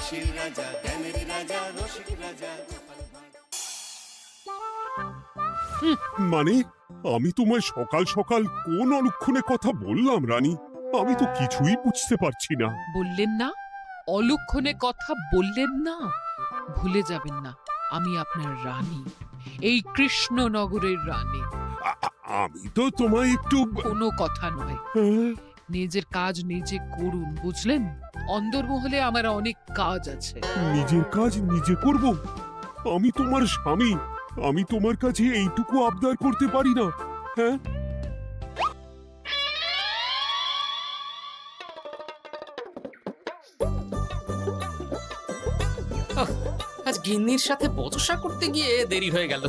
হাসির রাজা, জ্ঞানের রাজা, রসিক রাজা। মানে আমি তোমায় সকাল সকাল কোন অলক্ষণে কথা বললাম রানী? আমি তো কিছুই বুঝতে পারছি না। বললেন না, অলক্ষণে কথা বললেন না। ভুলে যাবেন না, আমি আপনার রানী, এই কৃষ্ণনগরের রানী। আমি তো তোমায় একটু কোনো কথা নয়, হ্যাঁ? নিজের কাজ নিজে করুন, বুঝলেন? অন্দরমহলে আমার অনেক কাজ আছে। নিজের কাজ নিজে করব? আমি তোমার স্বামী, আমি তোমার কাছে এইটুকু আবদার করতে পারি না? হ্যাঁ, আজ গিন্নির সাথে বচসা করতে গিয়ে দেরি হয়ে গেল।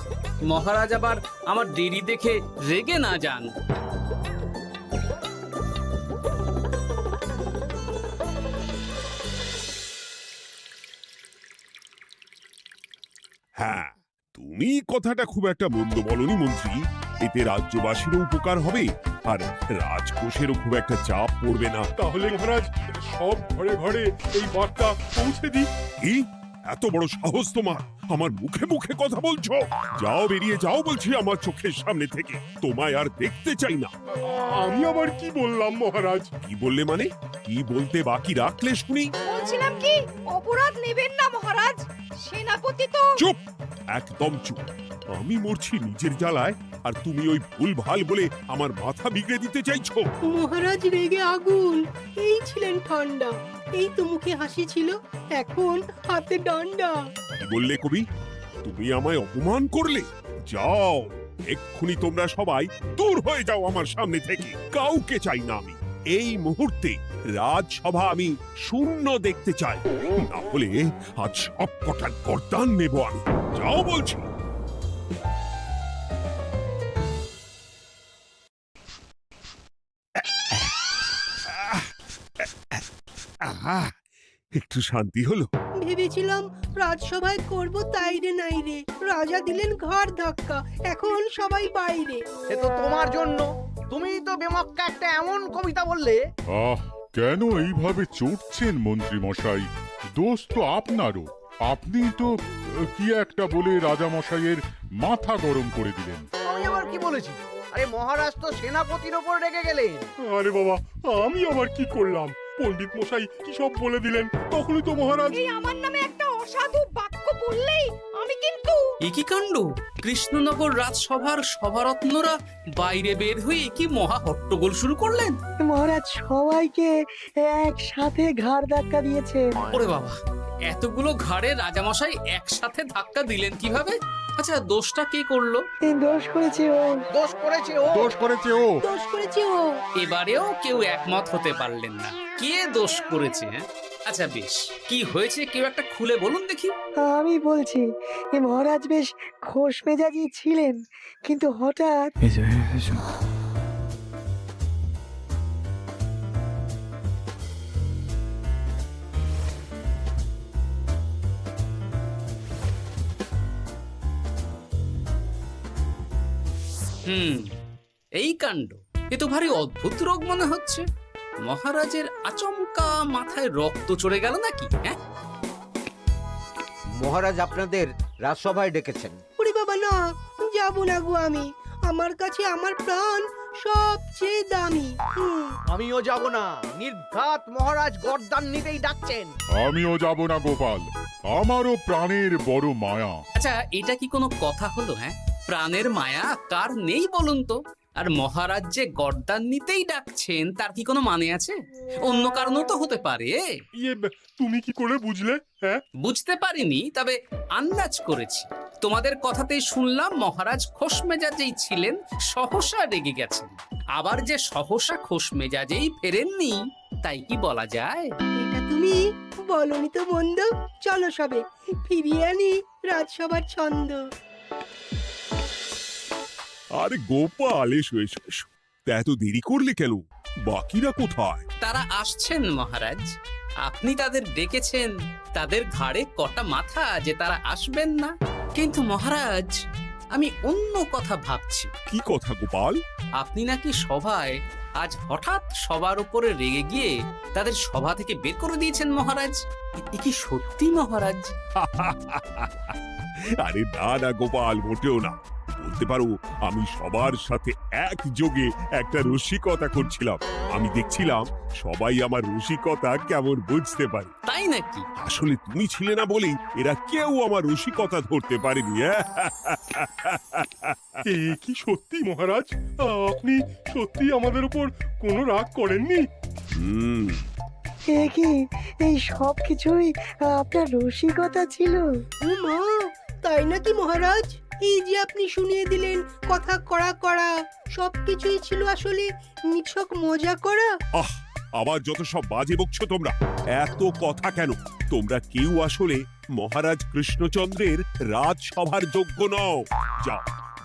মহারাজ আবার আমার দেরি দেখে রেগে না যান। হ্যাঁ, তুমি কথাটা খুব একটা মন্দ বলনি মন্ত্রী। এতে রাজ্যবাসীরও উপকার হবে আর রাজকোষেরও খুব একটা চাপ পড়বে না। তাহলে মহারাজ সব ঘরে ঘরে এই বার্তা পৌঁছে দিই। কি এত বড় সাহস তোমার? আমার মুখে মুখে কথা বলছো? যাও, বেরিয়ে যাও বলছি আমার চোখের সামনে থেকে। তোমায় আর দেখতে চাই না। আমি আবার কি বললাম মহারাজ? কি বললে মানে? কি বলতে বাকি রাখলে শুনি? বলছিলাম কি, অপরাধ নেবেন না মহারাজ, সেনাপতি তো। চুপ, একদম চুপ। আমি মরছি নিজের জ্বালায় আর তুমি ওই ভুল ভাল বলে আমার মাথা বিগড়ে দিতে চাইছো? মহারাজ রেগে আগুন, এই ছিলেন ঠান্ডা, এই তো মুখে হাসি ছিল, এখন হাতে ডান্ডা। কি বললে কবি? তুমি আমায় অপমান করলে? যাও, এক্ষুনি তোমরা সবাই দূর হয়ে যাও আমার সামনে থেকে। কাউকে চাই না আমি। এই মুহূর্তে রাজসভা আমি শূন্য দেখতে চাই, না হলে আজ সব কটার গর্দান নেব আমি। যাও বলছি। আহা, একটু শান্তি হলো। ভেবেছিলাম রাজসভায় করব তাই রে নাই রে, রাজা দিলেন ঘাড় ধাক্কা, এখন সবাই বাইরে। সে তো তোমার জন্য, তুমিই তো বেমক্কা একটা এমন কবিতা বললে। আহ, কেন এইভাবে চটছেন মন্ত্রী মশাই? দোষ তো আপনারও। আপনি তো কি একটা বলে রাজা মশাইয়ের মাথা গরম করে দিলেন। আমি আবার কি বলেছি? আরে মহারাজ তো সেনাপতির ওপর রেগে গেলেন। আরে বাবা, আমি আবার কি করলাম? পণ্ডিত মশাই কি সব বলে দিলেন, তখনই তো মহারাজ। এই আমার নামে একটা অসাধু বাক্য বললেই আমি কিন্তু। এ কি কাণ্ড! কৃষ্ণনগর রাজসভার সভারত্নরা বাইরে বের হয়ে কি মহা হট্টগোল শুরু করলেন। মহারাজ সবাইকে একসাথে ঘাড় ধাক্কা দিয়েছে। ওরে বাবা, এতগুলো ঘাড়ে রাজামশাই একসাথে ধাক্কা দিলেন কিভাবে? আচ্ছা, দোষটা কে করলো? দোষ করেছে ও, দোষ করেছে ও। দোষ করেছে ও। দোষ করেছে ও। এবারেও কেউ একমত হতে পারলেন না। কে দোষ করেছে? আচ্ছা বেশ, কি হয়েছে কেউ একটা খুলে বলুন দেখি। আমি বলছি, মহারাজ বেশ খোশ মেজাজি ছিলেন, কিন্তু হঠাৎ এই কাণ্ড! এ তো ভারী অদ্ভুত রোগ মনে হচ্ছে। মহারাজের আচমকা মাথায় রক্ত চড়ে গেল নাকি? হ্যাঁ, মহারাজ আপনাদের রাজসভায় ডেকেছেন। ওরে বাবা না, যাব না গো আমি, আমার কাছে আমার প্রাণ সবচেয়ে দামি। আমিও যাব না, নির্ঘাত মহারাজ গর্দান নিতেই ডাকছেন। আমিও যাব না গোপাল, আমারও প্রাণের বড় মায়া। আচ্ছা, এটা কি কোনো কথা হলো? হ্যাঁ, প্রাণের মায়া কার নেই বলুন তো? আর মহারাজ যে গর্দান নিতেই ডাকছেন তার কি কোনো মানে আছে? অন্য কারণও তো হতে পারে। তুমি কি করে বুঝলে? হ্যাঁ, বুঝতে পারিনি, তবে আন্দাজ করেছি। তোমাদের কথাতেই শুনলাম মহারাজ খোশ মেজাজেই ছিলেন, সহসা রেগে গেছেন। আবার যে সহসা খোশ মেজাজেই ফেরেননি, তাই কি বলা যায়? এটা তুমি বলনি তো বন্ধু, চলো সবে ফিরিয়ে আনি রাজসভার ছন্দ। আরে গোপাল, এসো এসো এসো। তা এত দেরি করলে কেন? বাকিরা কোথায়? তারা আসছেন মহারাজ। আপনি তাদের ডেকেছেন, তাদের ঘাড়ে কটা মাথা যে তারা আসবেন না। কিন্তু মহারাজ, আমি অন্য কথা ভাবছি। কি কথা গোপাল? আপনি নাকি সভায় আজ হঠাৎ সবার উপরে রেগে গিয়ে তাদের সভা থেকে বের করে দিয়েছেন মহারাজ। এ কি সত্যি মহারাজ? আরে না না গোপাল, মোটেও না। বলতে পারো আমি সবার সাথে একযোগে একটা রসিকতা করছিলাম। আমি দেখছিলাম সবাই আমার রসিকতা কেমন বুঝতে পারে। তাই নাকি? আসলে তুমি ছিলে না বলেই এরা কেউ আমার রসিকতা ধরতে পারেনি। এ কি সত্যি মহারাজ? আপনি সত্যি আমাদের উপর কোনো রাগ করেননি? হুম, এ কি এই সব কিছুই আপনার রসিকতা ছিল? ও মা, তাই নাকি মহারাজ? এই যে আপনি শুনিয়ে দিলেন কথা কড়া কড়া, সবকিছুই ছিল আসলে নিছক মজা করা। আহ, আবার যত সব বাজে বকছো তোমরা। এত কথা কেন? তোমরা কেউ আসলে মহারাজ কৃষ্ণচন্দ্রের রাজসভার যোগ্য নও। যাও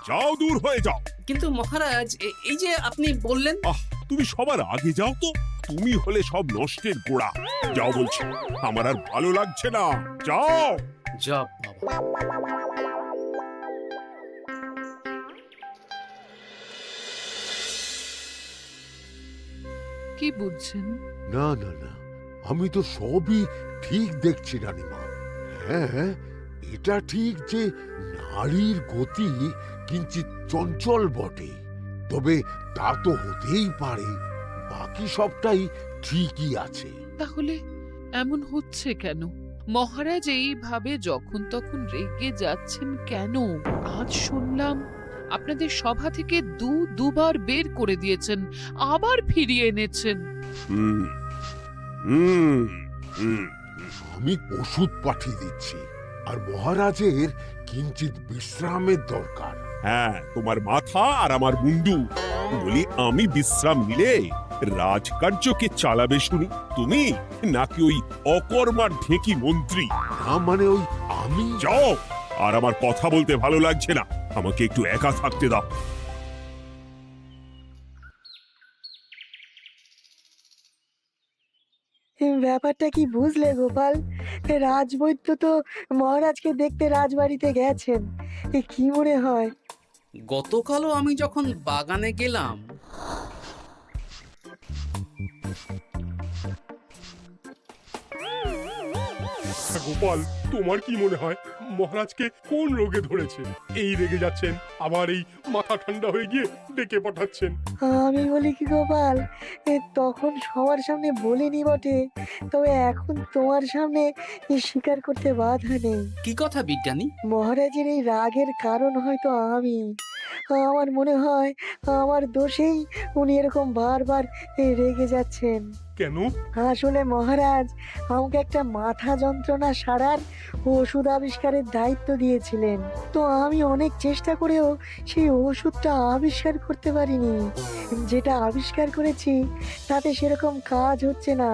যাও, দূর হয়ে যাও। কিন্তু মহারাজ, এই যে আপনি বললেন। আহ, তুমি সবার আগে যাও তো। তুমি হলে সব নষ্টের গোড়া। যাও বলছি, আমার আর ভালো লাগছে না। যাও। জব বাবা। কি বুঝছেন? না না না, আমি তো সবই ঠিক দেখছি রানীমা। হ্যাঁ, এটা ঠিক যে নারীর গতি কিঞ্চিত চঞ্চল বটে, তবে তা তো হতেই পারে। বাকি সবটাই ঠিকই আছে। তাহলে এমন হচ্ছে কেন? মহারাজ এইভাবে যখন তখন রেগে যাচ্ছেন কেন? আজ শুনলাম আপনাদের সভা থেকে দুবার বের করে দিয়েছেন, আবার ফিরিয়ে এনেছেন। হুম হুম হুম। আমি ওষুধ পাঠিয়ে দিচ্ছি, আর মহারাজের কিঞ্চিত বিশ্রামের দরকার। হ্যাঁ, তোমার মাথা আর আমার মুন্ডু। বলি, আমি বিশ্রাম নিলে রাজকার্যকে চালাবে শুনি তুমি, নাকি ওই অকর্মার ঢেকি মন্ত্রী? না মানে ওই আমি। যাও, আর আমার কথা বলতে ভালো লাগছে না। আমাকে একটু একা থাকতে দাও। ব্যাপারটা কি বুঝলে গোপাল? রাজবৈদ্য তো মহারাজকে দেখতে রাজবাড়িতে গেছেন। কি মনে হয়? গতকালও আমি যখন বাগানে গেলাম, গোপাল, তোমার কি মনে হয় মহারাজকে কোন রোগে ধরেছে? এই রেগে যাচ্ছেন, আবার এই মাথা ঠান্ডা হয়ে গিয়ে ডেকে পাঠাচ্ছেন। আমি বলি কি গোপাল, তখন সবার সামনে বলিনি বটে, তবে এখন তোমার সামনে স্বীকার করতে বাধা নেই। কি কথা বিজ্ঞানী? মহারাজের এই রাগের কারণ হয়তো আমি। আমার মনে হয় আমার দোষেই উনি এরকম বারবার রেগে যাচ্ছেন। কেন? আসলে মহারাজ আমাকে একটা মাথা যন্ত্রণা সারার ওষুধ আবিষ্কারের দায়িত্ব দিয়েছিলেন, তো আমি অনেক চেষ্টা করেও সেই ওষুধটা আবিষ্কার করতে পারিনি। যেটা আবিষ্কার করেছি তাতে সেরকম কাজ হচ্ছে না।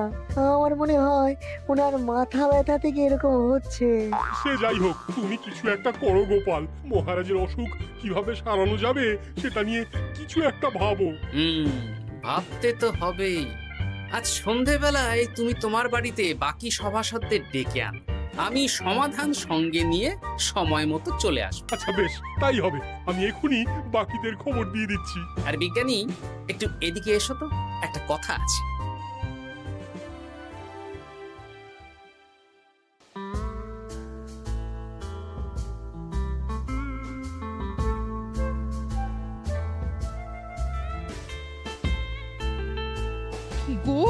আমার মনে হয় ওনার মাথা ব্যথা থেকে এরকম হচ্ছে। সে যাই হোক, তুমি কিছু একটা করো গোপাল। মহারাজের অসুখ কিভাবে সারানো যাবে সেটা নিয়ে কিছু একটা ভাবো। ভাবতে তো হবেই। আজ সন্ধেবেলায় তুমি তোমার বাড়িতে বাকি সভাসদদের ডেকে আনো, আমি সমাধান সঙ্গে নিয়ে সময় মতো চলে আসবো। আচ্ছা বেশ, তাই হবে। আমি এখনই বাকিদের খবর দিয়ে দিচ্ছি। আর বিজ্ঞানী, একটু এদিকে এসো তো, একটা কথা আছে। গো,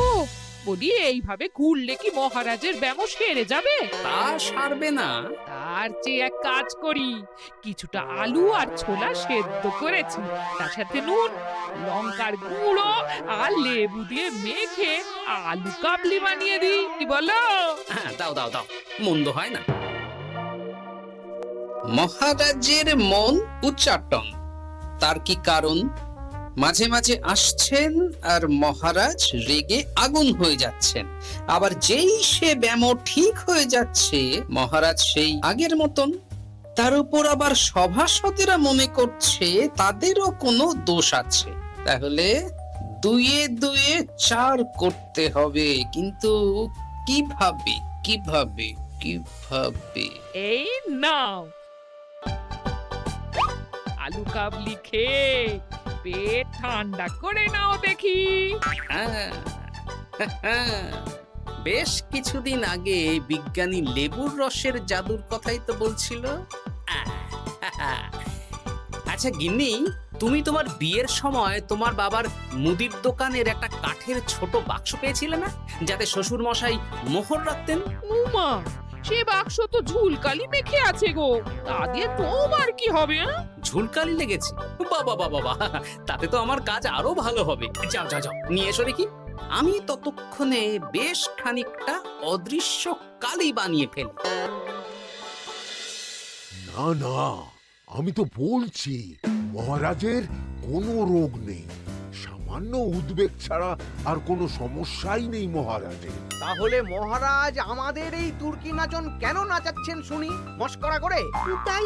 বলি এইভাবে ঘুরলে কি মহারাজের ব্যামো সেরে যাবে? তা সারবে না। তার চেয়ে এক কাজ করি, কিছুটা আলু আর ছোলা সেদ্ধ করেছি, তার সাথে নুন, লঙ্কার গুঁড়ো আর লেবু দিয়ে মেখে আলু কাবলি বানিয়ে দিই, কি বলো? হ্যাঁ, দাও দাও দাও, মন্দ হয় না। মহারাজের মন উচ্চাটন। তার কি কারণ? মাঝে মাঝে আসছেন আর মহারাজ রেগে আগুন হয়ে যাচ্ছেন, আবার যেই সে ব্যামো ঠিক হয়ে যাচ্ছে মহারাজ সেই আগের মতন। তার উপর আবার সভাসদেরা মনে করছে তাদেরও কোনো দোষ আছে। তাহলে দুয়ে দুয়ে চার করতে হবে, কিন্তু কিভাবে কিভাবে কিভাবে? এই নাও। কালু কাবলি খেয়ে পেট ঠান্ডা করে নাও দেখি। আহ, বেশ কিছুদিন আগে বিজ্ঞানী লেবুর রসের জাদুর কথাই তো বলছিল। আচ্ছা গিন্নি, তুমি তোমার বিয়ের সময় তোমার বাবার মুদির দোকানের একটা কাঠের ছোট বাক্স পেয়েছিলে না, যাতে শ্বশুর মশাই মোহর রাখতেন? উমা, সে বাক্স তো ঝুলকালি মেখে আছে গো, তা দিয়ে তোমার কি হবে? ঝুলকালি লেগেছে? বাবা বাবা বাবা, তাতে তো আমার কাজ আরো ভালো হবে। যাও যাও যাও, নিয়ে এসো দেখি। আমি ততক্ষণে বেশ খানিকটা অদৃশ্য কালি বানিয়ে ফেলি। না না, আমি তো বলছি মহারাজের কোনো রোগ নেই, সামান্য উদ্বেগ ছাড়া আর কোনো সমস্যাই নেই মহারাজের। তাহলে মহারাজ আমাদের এই তুর্কি নাচন কেন নাচাচ্ছেন শুনি, মস্করা করে? তাই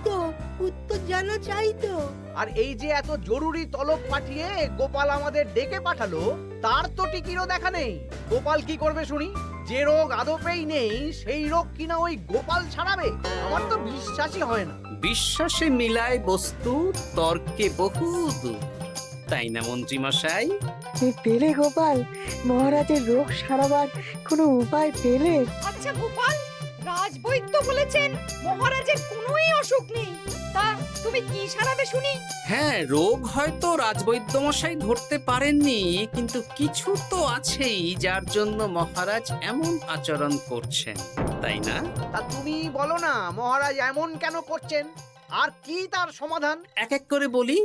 তো উত্তর জানা চাই তো। আর এই যে এত জরুরি তলব পাঠিয়ে গোপাল আমাদের ডেকে পাঠালো, তার তো টিকিরও দেখা নেই। গোপাল কি করবে শুনি? যে রোগ আদপেই নেই সেই রোগ কিনা ওই গোপাল ছাড়াবে? আমার তো বিশ্বাসই হয় না। বিশ্বাসে মিলায় বস্তু, তর্কে বহু দূর, তাই না মন্ত্রী মশাই? পেলে গোপাল, মহারাজের রোগ সারাবার কোনো উপায় পেলে? আচ্ছা গোপাল, রাজবৈদ্য বলেছেন মহারাজের কোনোই অসুখ নেই, তা তুমি কি সারাবে শুনি? হ্যাঁ, রোগ হয়তো রাজবৈদ্য মশাই ধরতে পারেননি, কিন্তু কিছু তো আছেই যার জন্য মহারাজ এমন আচরণ করছেন, তাই না? তা তুমি বলো না মহারাজ এমন কেন করছেন, আর কি তার সমাধান? এক এক করে বলি।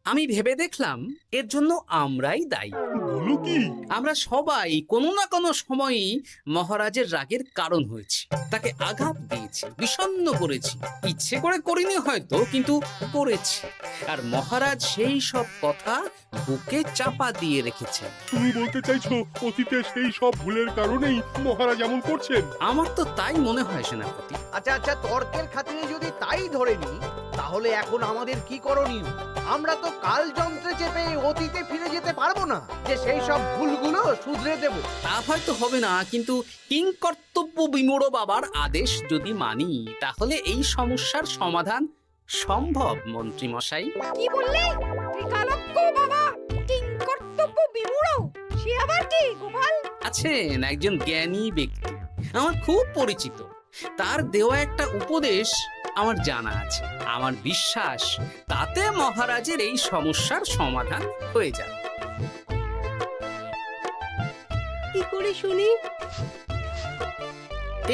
আমি ভেবে দেখলাম এর জন্য আমরাই দায়ী। বলো কি? আমরা সবাই কোনো না কোনো সময়ই মহারাজের রাগের কারণ হয়েছি, তাকে আঘাত দিয়েছি, বিষণ্ণ করেছি। ইচ্ছে করে করিনি হয়তো, কিন্তু করেছি। আর মহারাজ সেই সব কথা বুকে চাপা দিয়ে রেখেছেন। তুমি বলতে চাইছো অতীতে সেই সব ভুলের কারণেই মহারাজ এমন করছেন? আমার তো তাই মনে হয় সেনাপতি। আচ্ছা আচ্ছা, তর্কের খাতিরে যদি তাই ধরে নি, তাহলে এখন আমাদের কি করণীয়? আমরা তো কাল যন্ত্রে চেপে অতীতে ফিরে যেতে পারবো না যে সেই সব ভুলগুলো শুধরে দেব। তা হয়তো হবে না, কিন্তু কিংকর্তব্য বিমূঢ় বাবার আদেশ যদি মানি, তাহলে এই সমস্যার সমাধান সম্ভব মন্ত্রী মশাই। কি বললে? ত্রিকালজ্ঞ বাবা কিংকর্তব্য বিমূঢ়, সে আবার কি গোপাল? আছেন একজন জ্ঞানী ব্যক্তি, আমার খুব পরিচিত। তার দেওয়া একটা উপদেশ আমার জানা আছে। আমার বিশ্বাস তাতে মহারাজের এই সমস্যার সমাধান হয়ে যাবে। কি করে শুনি?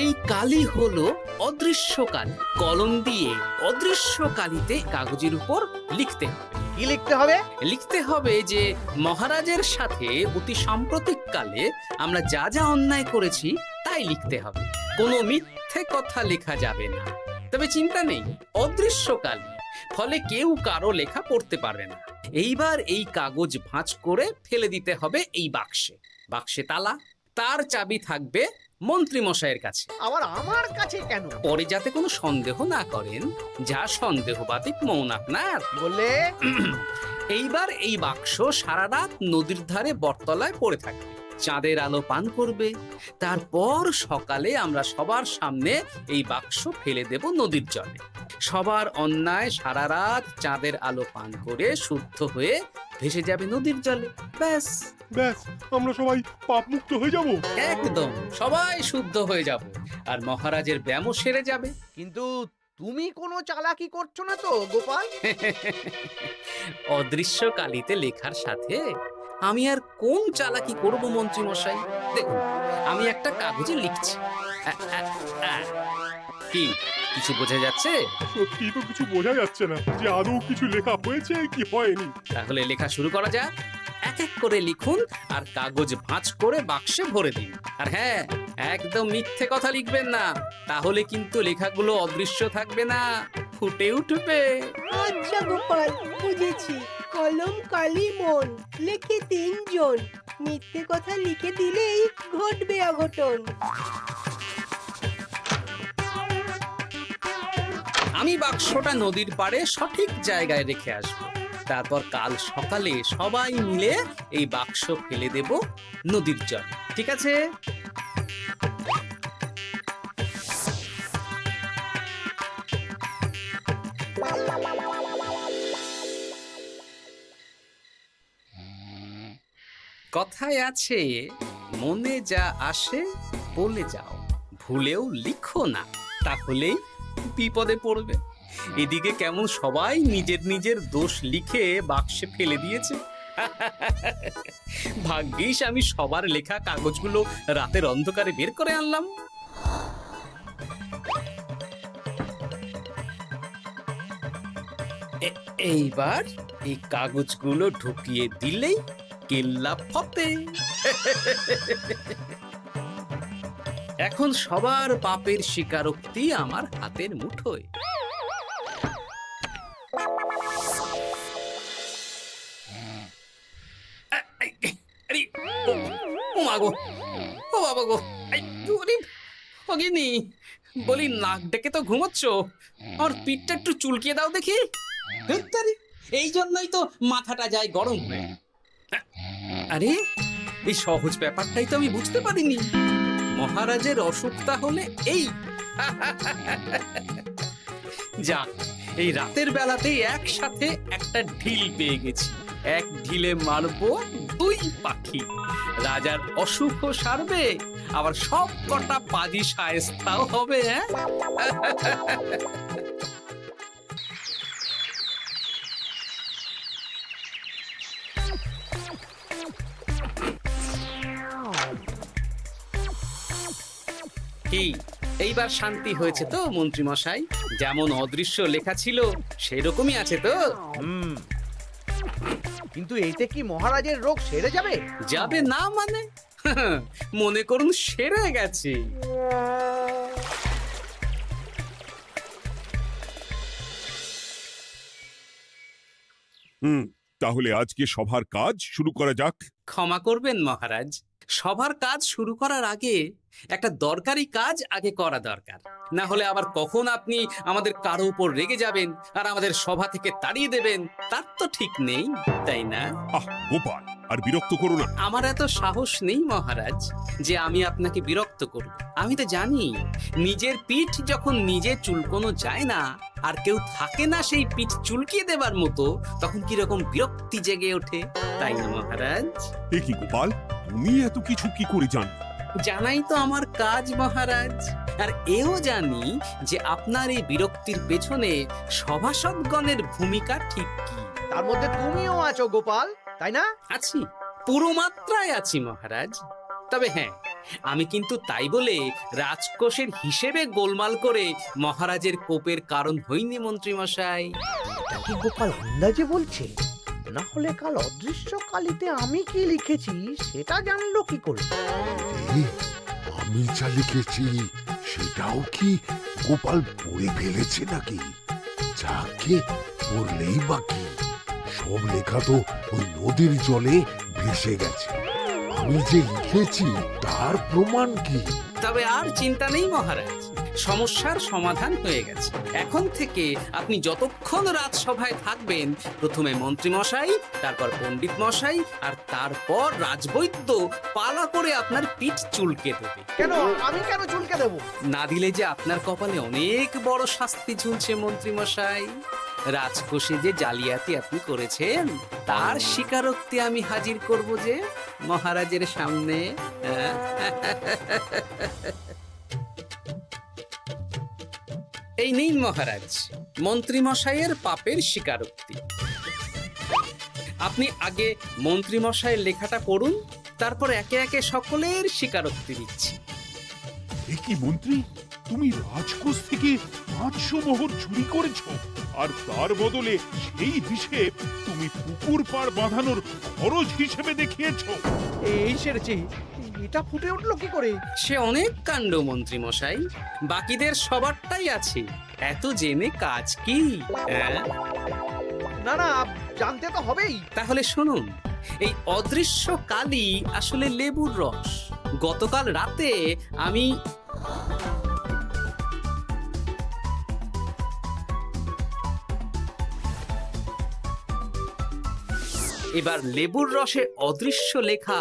এই কালি হলো অদৃশ্য কালি। কলম দিয়ে অদৃশ্য কালিতে কাগজের উপর লিখতে হবে। কি লিখতে হবে? লিখতে হবে যে মহারাজের সাথে অতি সাম্প্রতিক কালে আমরা যা যা অন্যায় করেছি তাই লিখতে হবে। কোনো মিথ্যে কথা লেখা যাবে না। তবে চিন্তা নেই, অদৃশ্য কালি, ফলে কেউ কারো লেখা পড়তে পারবে না। এইবার এই কাগজ ভাঁজ করে ফেলে দিতে হবে এই বাক্সে। বাক্সে তালা, তার চাবি থাকবে মন্ত্রী মশাইয়ের কাছে। আবার আমার কাছে কেন? পরে যাতে কোনো সন্দেহ না করেন, যা সন্দেহবাতিক মন আপনার। বললে এইবার এই বাক্স সারা রাত নদীর ধারে বটতলায় পড়ে থাকবে, চাঁদের আলো পান করবে। তারপর সকালে আমরা সবার সামনে এই বাক্স ফেলে দেব নদীর জলে। সবার অন্যায় সারা রাত চাঁদের আলো পান করে শুদ্ধ হয়ে ভেসে যাবে নদীর জলে। ব্যাস ব্যাস, আমরা সবাই পাপ মুক্ত হয়ে যাব। একদম সবাই শুদ্ধ হয়ে যাব, আর মহারাজের ব্যামো সেরে যাবে। কিন্তু তুমি কোনো চালাকি করছো না তো গোপাল? অদৃশ্য কালিতে লেখার সাথে আমি আর কোন চালাকি করব মন্ত্রী মশাই? দেখুন, আমি একটা কাগজে লিখছি। কি কিছু বোঝা যাচ্ছে? সত্যি তো কিছু বোঝা যাচ্ছে না যে আদৌ কিছু লেখা হয়েছে কি হয়নি। তাহলে লেখা শুরু করা যাক। এক এক করে লিখুন আর কাগজ ভাঁজ করে বাক্সে ভরে দিন। আর হ্যাঁ, একদম মিথ্যে কথা লিখবেন না, তাহলে কিন্তু লেখাগুলো অদৃশ্য থাকবে না, ফুটে উঠবে। আচ্ছা গোপাল, বুঝেছি। কলম কালি মন, লেখে 3 জন। মিথ্যে কথা লিখে দিলেই ঘটবে অঘটন। আমি বাক্সটা নদীর পাড়ে সঠিক জায়গায় রেখে আসবো। তারপর কাল সকালে সবাই মিলে এই বাক্স ফেলে দেব নদীর জলে। ঠিক আছে? কথায় আছে, মনে যা আসে বলে যাও, ভুলেও লিখো না, তাহলেই বিপদে পড়বে। এদিকে কেমন সবাই নিজের নিজের দোষ লিখে বাক্সে ফেলে দিয়েছে। ভাগ্যিস আমি সবার লেখা কাগজগুলো রাতের অন্ধকারে বের করে আনলাম। এইবার এই কাগজগুলো ঢুকিয়ে দিলেই কেল্লা ফতে। এখন সবার পাপের স্বীকারোক্তি আমার হাতের মুঠোয়। আরে, ও মা গো, ও বাবা গো, বলি নাক ডেকে তো ঘুমোচ্ছ, আর পিঠটা একটু চুলকিয়ে দাও দেখি। এই জন্যই তো মাথাটা যায় গরম হয়ে। আরে, এই সহজ ব্যাপারটাই তো আমি বুঝতে পারিনি। মহারাজের অসুখ তাহলে এই। যাক, এই রাতের বেলাতেই একসাথে একটা ঢিল পেয়ে গেছি। এক ঢিলে মারবো দুই পাখি। রাজার অসুখও সারবে, আবার সব কটা পাজি শায়েস্তাও হবে। হ্যাঁ, কি এইবার শান্তি হয়েছে তো মন্ত্রী মশাই? যেমন অদৃশ্য লেখা ছিল সেরকমই আছে তো? কিন্তু এতে কি মহারাজের রোগ সেরে যাবে? যাবে না মানে? মনে করুন সেরে গেছে। তাহলে আজকে সভার কাজ শুরু করা যাক। ক্ষমা করবেন মহারাজ, সবার কাজ শুরু করার আগে একটা দরকারি কাজ আগে করা দরকার। না হলে আবার কখন আপনি আমাদের কারো উপর রেগে যাবেন আর আমাদের সভা থেকে তাড়িয়ে দেবেন, তার তো ঠিক নেই, তাই না? গোপাল, আর বিরক্ত করো না। আমার এত সাহস নেই মহারাজ যে আমি আপনাকে বিরক্ত করব। আমি তো জানি নিজের পিঠ যখন নিজে চুলকোনো যায় না, আর কেউ থাকে না সেই পিঠ চুলকিয়ে দেবার মতো, তখন কিরকম বিরক্তি জেগে ওঠে, তাই না মহারাজ? এ কি গোপাল, তুমি এত কিছু কি করে জানো? জানাই তো আমার কাজ মহারাজ। আর এও জানি যে আপনার এই বিরক্তির পেছনে সভাসদগণের ভূমিকা ঠিক কি। তার মধ্যে তুমিও আছো গোপাল, তাই না? আছি, পুরো মাত্রায় আছি মহারাজ। তবে হ্যাঁ, আমি কিন্তু তাই বলে রাজকোষের হিসেবে গোলমাল করে মহারাজের কোপের কারণ হইনি মন্ত্রী মশাই। এটা কি গোপাল আন্দাজে বলছে? না হলে কাল অদৃশ্য কালিতে আমি কি লিখেছি সেটা জানলো কি করে? এই, আমি যা লিখেছি সেটাও কি গোপাল পড়ে ফেলেছে নাকি? যাকে পড়লেই বাকি, সব লেখা তো ওই নদীর জলে ভেসে গেছে। আমি যে লিখেছি তার প্রমাণ কি? তবে আর চিন্তা নেই মহারাজ, সমস্যার সমাধান হয়ে গেছে। এখন থেকে আপনি যতক্ষণ রাজসভায় থাকবেন, প্রথমে মন্ত্রী মশাই, তারপর পণ্ডিত মশাই, আর তারপর রাজবৈদ্য পালা করে আপনার পিঠ চুলকে দেবে। কেন আমি কেন চুলকে দেবো? না দিলে যে আপনার কপালে অনেক বড় শাস্তি ঝুলছে মন্ত্রী মশাই। রাজকোষে যে জালিয়াতি আপনি করেছেন তার স্বীকারোক্তি আমি হাজির করব যে মহারাজের সামনে। এই নিন মহারাজ, মন্ত্রী মশাইয়ের পাপের স্বীকারোক্তি। আপনি আগে মন্ত্রী মশাইয়ের লেখাটা পড়ুন, তারপর একে একে সকলের স্বীকারোক্তি দিচ্ছি। এ কি মন্ত্রী, তুমি রাজকোষ থেকে 500 মোহর চুরি করেছো, আর তার বদলে সেই হিসেব তুমি পুকুর পাড় বাঁধানোর খরচ হিসেবে দেখিয়েছো। এই সেরেছি, এটা ফুটে উঠলো কি করে? সে অনেক কাণ্ড মন্ত্রী মশাই, বাকিদের সবারটাই আছে, এত জেনে কাজ কি? না না, জানতে তো হবেই। তাহলে শুনুন, এই অদৃশ্য কালি আসলে লেবুর রস। গতকাল রাতে আমি এবার লেবুর রসে অদৃশ্য লেখা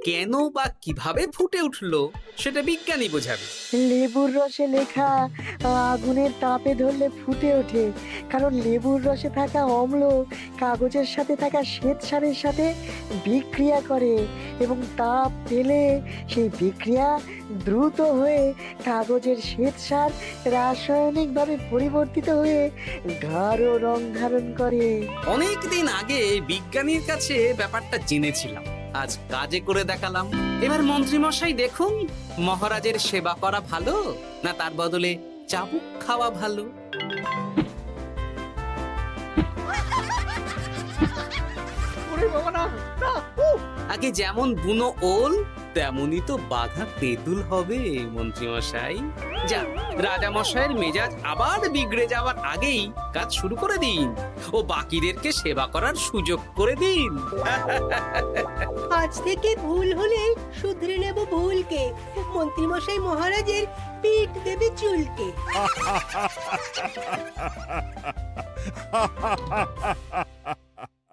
কেন বা কিভাবে ফুটে উঠলো সেটা বিজ্ঞানী বোঝাবে। লেবুর রসে লেখা আগুনের তাপে ধরলে ফুটে ওঠে, কারণ লেবুর রসে থাকা অম্ল কাগজের সাথে থাকা শ্বেতসারের সাথে বিক্রিয়া করে এবং তাপ পেলে সেই বিক্রিয়া দ্রুত হয়ে কাগজের শ্বেতসার রাসায়নিকভাবে পরিবর্তিত হয়ে গাঢ় রং ধারণ করে। অনেক দিন আগে বিজ্ঞানীর কাছে ব্যাপারটা জেনেছিলাম, আজ কাজে করে দেখালাম। এবার মন্ত্রী মশাই দেখুন, মহারাজের সেবা করা ভালো না তার বদলে চাবুক খাওয়া ভালো? ওরে বাবা না, না, উহ! আগে যেমন বুনো ওল তেমনই তো বাঘা তেঁতুল হবে মন্ত্রী মশাই। যা, রাজা মশাইয়ের মেজাজ আবার বিগড়ে যাওয়ার আগেই কাজ শুরু করে দিন ও বাকিদেরকে সেবা করার সুযোগ করে দিন। আজ থেকে ভুল হলে শুধরে নেব ভুলকে। মন্ত্রীমশাই মহারাজের পিঠ দেবে চুলকে।